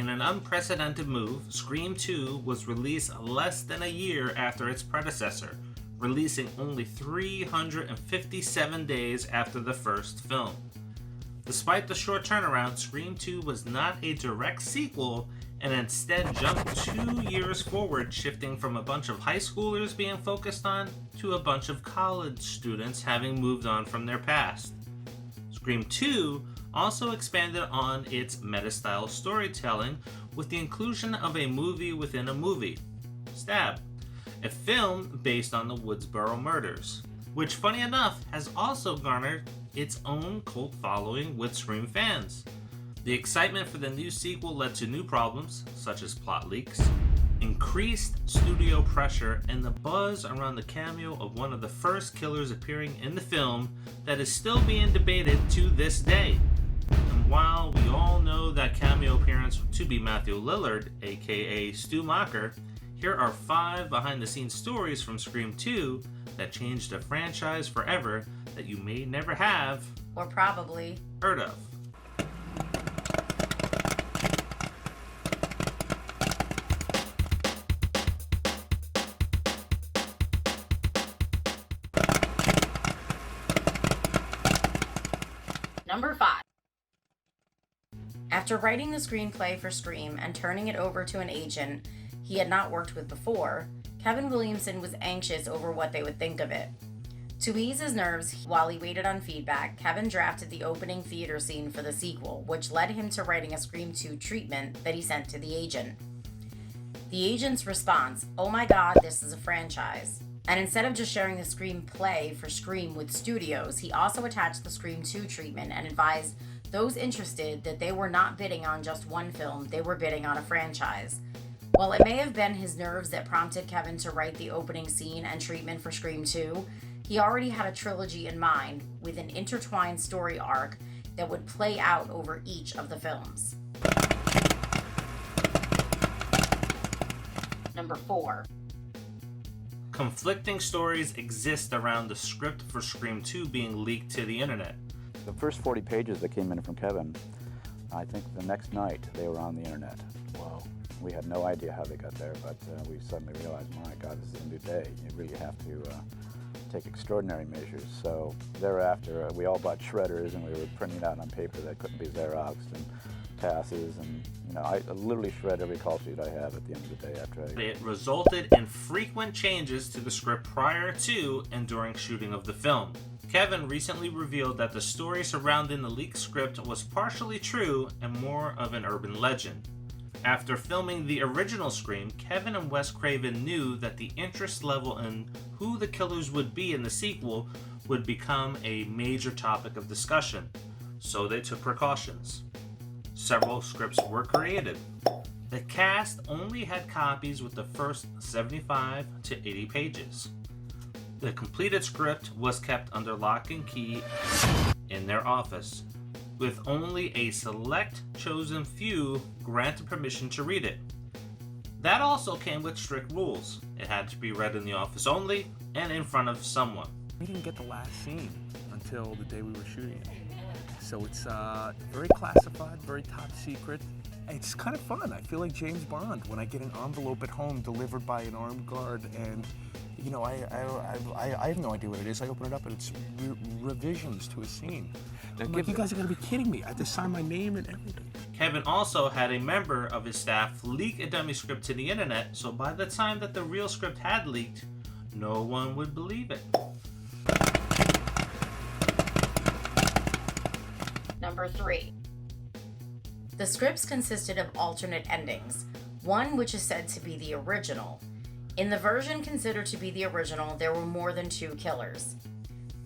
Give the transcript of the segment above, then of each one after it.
In an unprecedented move, Scream 2 was released less than a year after its predecessor, releasing only 357 days after the first film. Despite the short turnaround, Scream 2 was not a direct sequel and instead jumped 2 years forward, shifting from a bunch of high schoolers being focused on to a bunch of college students having moved on from their past. Scream 2 also expanded on its meta-style storytelling with the inclusion of a movie within a movie, Stab, a film based on the Woodsboro murders, which funny enough has also garnered its own cult following with Scream fans. The excitement for the new sequel led to new problems, such as plot leaks, increased studio pressure, and the buzz around the cameo of one of the first killers appearing in the film that is still being debated to this day. And while we all know that cameo appearance to be Matthew Lillard, aka Stu Macher, here are 5 behind-the-scenes stories from Scream 2 that changed the franchise forever that you may never have, or probably, heard of. Number 5. After writing the screenplay for Scream and turning it over to an agent he had not worked with before, Kevin Williamson was anxious over what they would think of it. To ease his nerves while he waited on feedback, Kevin drafted the opening theater scene for the sequel, which led him to writing a Scream 2 treatment that he sent to the agent. The agent's response, "Oh my god, this is a franchise." And instead of just sharing the screenplay for Scream with studios, he also attached the Scream 2 treatment and advised those interested that they were not bidding on just one film, they were bidding on a franchise. While it may have been his nerves that prompted Kevin to write the opening scene and treatment for Scream 2, he already had a trilogy in mind with an intertwined story arc that would play out over each of the films. Number 4. Conflicting stories exist around the script for Scream 2 being leaked to the internet. The first 40 pages that came in from Kevin, I think the next night they were on the internet. Whoa. We had no idea how they got there, but we suddenly realized, my God, this is a new day. You really have to take extraordinary measures. So thereafter, we all bought shredders and we were printing out on paper that couldn't be Xeroxed and TASSes, and I literally shred every call sheet I have at the end of the day after It resulted in frequent changes to the script prior to and during shooting of the film. Kevin recently revealed that the story surrounding the leaked script was partially true and more of an urban legend. After filming the original Scream, Kevin and Wes Craven knew that the interest level in who the killers would be in the sequel would become a major topic of discussion, so they took precautions. Several scripts were created. The cast only had copies with the first 75 to 80 pages. The completed script was kept under lock and key in their office, with only a select chosen few granted permission to read it. That also came with strict rules. It had to be read in the office only and in front of someone. We didn't get the last scene until the day we were shooting it. So it's very classified, very top secret. It's kind of fun. I feel like James Bond when I get an envelope at home delivered by an armed guard, and you know, I have no idea what it is. I open it up and it's revisions to a scene. I'm like, you guys are gonna be kidding me. I have to sign my name and everything. Kevin also had a member of his staff leak a dummy script to the internet, so by the time that the real script had leaked, no one would believe it. Number 3. The scripts consisted of alternate endings, one which is said to be the original. In the version considered to be the original, there were more than 2 killers.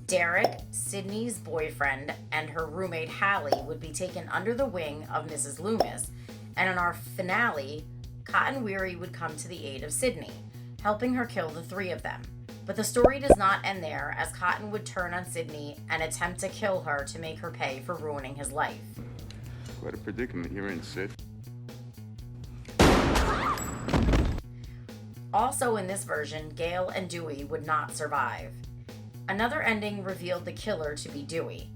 Derek, Sydney's boyfriend, and her roommate Hallie would be taken under the wing of Mrs. Loomis, and in our finale, Cotton Weary would come to the aid of Sydney, helping her kill the 3 of them. But the story does not end there, as Cotton would turn on Sydney and attempt to kill her to make her pay for ruining his life. Quite a predicament you're in, Sid. Also in this version, Gail and Dewey would not survive. Another ending revealed the killer to be Dewey.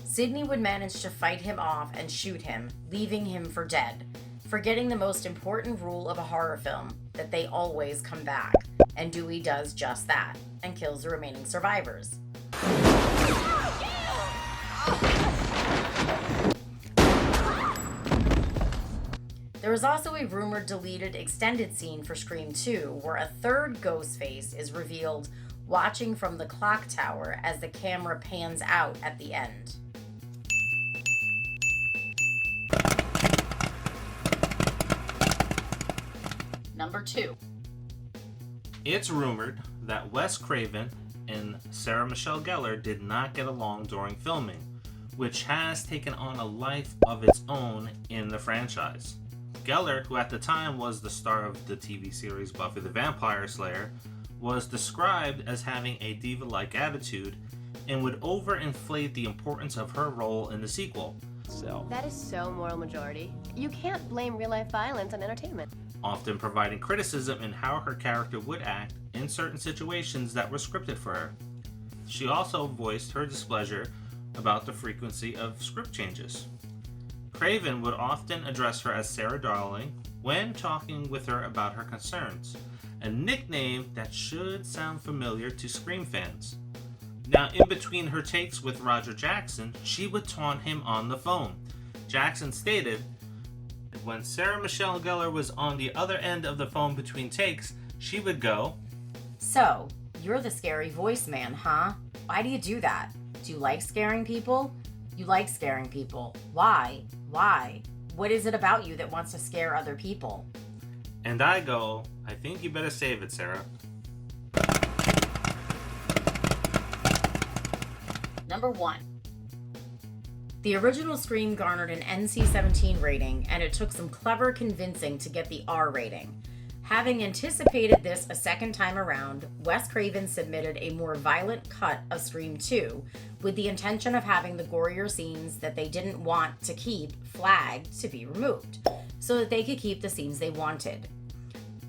Sydney would manage to fight him off and shoot him, leaving him for dead. forgetting the most important rule of a horror film, that they always come back. And Dewey does just that, and kills the remaining survivors. There is also a rumored deleted extended scene for Scream 2 where a third Ghostface is revealed watching from the clock tower as the camera pans out at the end. Number 2. It's rumored that Wes Craven and Sarah Michelle Gellar did not get along during filming, which has taken on a life of its own in the franchise. Gellar, who at the time was the star of the TV series Buffy the Vampire Slayer, was described as having a diva-like attitude and would overinflate the importance of her role in the sequel. That is so moral majority. You can't blame real-life violence on entertainment. Often providing criticism in how her character would act in certain situations that were scripted for her. She also voiced her displeasure about the frequency of script changes. Craven would often address her as Sarah Darling when talking with her about her concerns, a nickname that should sound familiar to Scream fans. Now, in between her takes with Roger Jackson, she would taunt him on the phone. Jackson stated, when Sarah Michelle Gellar was on the other end of the phone between takes, she would go, "So, you're the scary voice man, huh? Why do you do that? Do you like scaring people? You like scaring people. Why? Why? What is it about you that wants to scare other people?" and I go, "I think you better save it, Sarah." Number 1. The original Scream garnered an NC-17 rating, and it took some clever convincing to get the R rating. Having anticipated this a second time around, Wes Craven submitted a more violent cut of Scream 2 with the intention of having the gorier scenes that they didn't want to keep flagged to be removed, so that they could keep the scenes they wanted.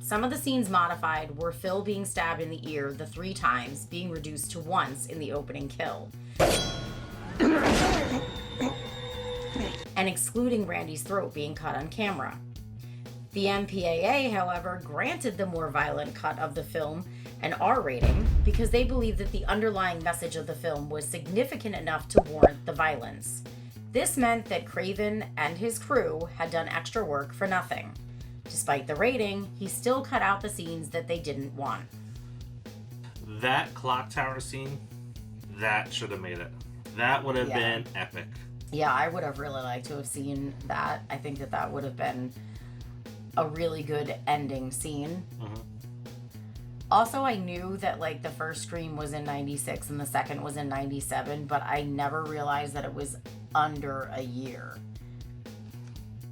Some of the scenes modified were Phil being stabbed in the ear the 3 times, being reduced to once in the opening kill, and excluding Randy's throat being cut on camera. The MPAA, however, granted the more violent cut of the film an R rating because they believed that the underlying message of the film was significant enough to warrant the violence. This meant that Craven and his crew had done extra work for nothing. Despite the rating, he still cut out the scenes that they didn't want. That clock tower scene, that should have made it. That would have been epic. Yeah, I would have really liked to have seen that. I think that that would have been a really good ending scene. Mm-hmm. Also, I knew that like the first Scream was in 96 and the second was in 97, but I never realized that it was under a year.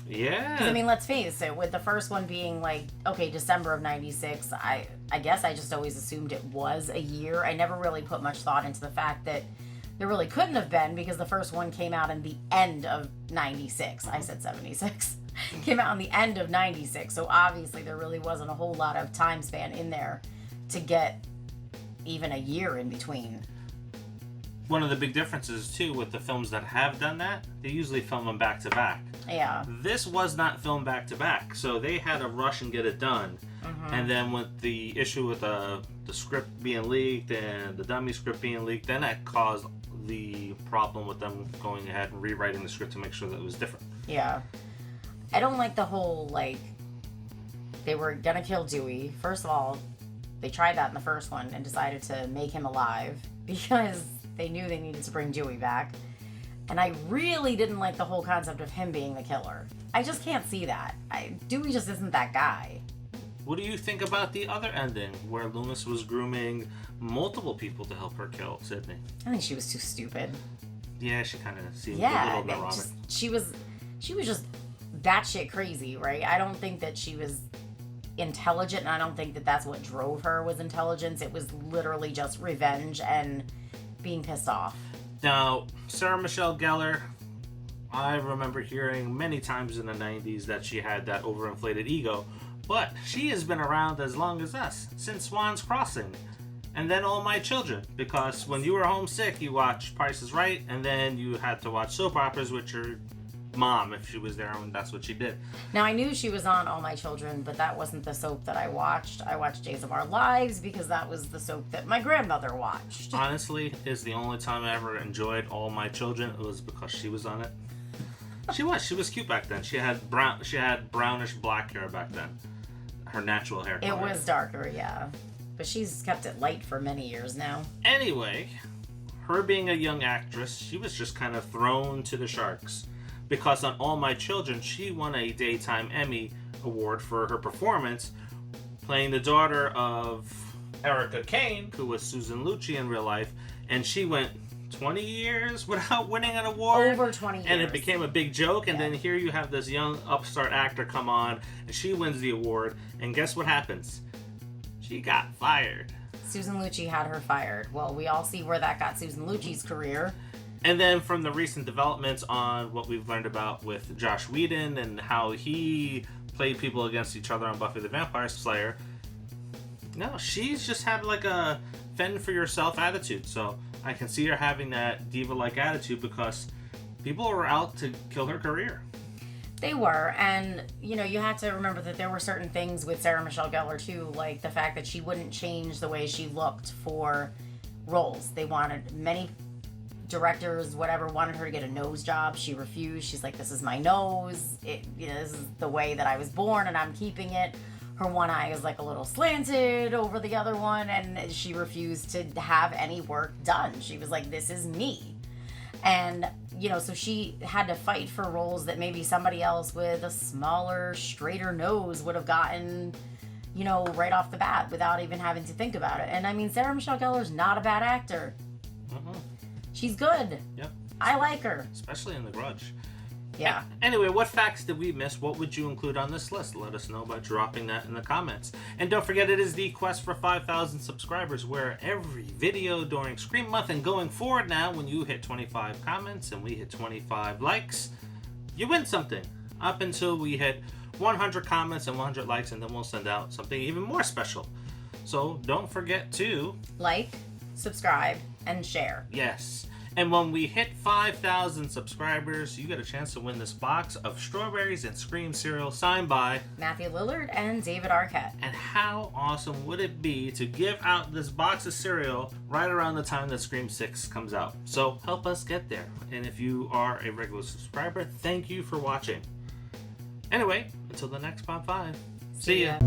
Yeah. 'Cause, I mean, let's face it, with the first one being like, okay, December of 96, I guess I just always assumed it was a year. I never really put much thought into the fact that there really couldn't have been because the first one came out in the end of 96. I said 76. Came out in the end of 96, so obviously there really wasn't a whole lot of time span in there to get even a year in between. One of the big differences, too, with the films that have done that, they usually film them back to back. Yeah. This was not filmed back to back, so they had to rush and get it done. Mm-hmm. And then with the issue with the script being leaked and the dummy script being leaked, then that caused the problem with them going ahead and rewriting the script to make sure that it was different. Yeah. I don't like the whole, like, they were gonna kill Dewey. First of all, they tried that in the first one and decided to make him alive because they knew they needed to bring Dewey back. And I really didn't like the whole concept of him being the killer. I just can't see that. Dewey just isn't that guy. What do you think about the other ending, where Loomis was grooming multiple people to help her kill Sydney? I think she was too stupid. Yeah, she kind of seemed a Yeah, little neurotic. she was just batshit crazy, right? I don't think that she was intelligent, and I don't think that that's what drove her was intelligence. It was literally just revenge and being pissed off. Now, Sarah Michelle Gellar, I remember hearing many times in the 90s that she had that overinflated ego, but she has been around as long as us, since Swan's Crossing, and then All My Children, because when you were homesick, you watched Price is Right, and then you had to watch soap operas, which are mom if she was there, and that's what she did. Now, I knew she was on All My Children, but that wasn't the soap that I watched. I watched Days of Our Lives because that was the soap that my grandmother watched. Honestly, is the only time I ever enjoyed All My Children. It was because she was on it. She was cute back then. She had brownish black hair back then. Her natural hair color. It was darker, yeah. But she's kept it light for many years now. Anyway, her being a young actress, she was just kind of thrown to the sharks. Because on All My Children, she won a Daytime Emmy Award for her performance playing the daughter of Erica Kane, who was Susan Lucci in real life, and she went 20 years without winning an award. Over 20 years. And it became a big joke, and then here you have this young upstart actor come on, and she wins the award, and guess what happens? She got fired. Susan Lucci had her fired. Well, we all see where that got Susan Lucci's career. And then from the recent developments on what we've learned about with Josh Whedon and how he played people against each other on Buffy the Vampire Slayer, no, she's just had like a fend for yourself attitude. So I can see her having that diva-like attitude because people were out to kill her career. They were, and you know, you had to remember that there were certain things with Sarah Michelle Gellar too, like the fact that she wouldn't change the way she looked for roles. They wanted many directors, whatever, wanted her to get a nose job. She refused. She's like, this is my nose. This is the way that I was born, and I'm keeping it. Her one eye is like a little slanted over the other one, and she refused to have any work done. She was like, this is me. And, you know, so she had to fight for roles that maybe somebody else with a smaller, straighter nose would have gotten, you know, right off the bat without even having to think about it. And I mean, Sarah Michelle Gellar's not a bad actor. She's good. Yep. I like her. Especially in The Grudge. Yeah. Anyway, what facts did we miss? What would you include on this list? Let us know by dropping that in the comments. And don't forget, it is the quest for 5,000 subscribers, where every video during Scream Month and going forward now, when you hit 25 comments and we hit 25 likes, you win something. Up until we hit 100 comments and 100 likes, and then we'll send out something even more special. So don't forget to like, subscribe, and share. Yes. And when we hit 5,000 subscribers, you get a chance to win this box of Strawberries and Scream cereal signed by Matthew Lillard and David Arquette. And how awesome would it be to give out this box of cereal right around the time that Scream 6 comes out? So help us get there. And if you are a regular subscriber, thank you for watching. Anyway, until the next Pop 5. See ya.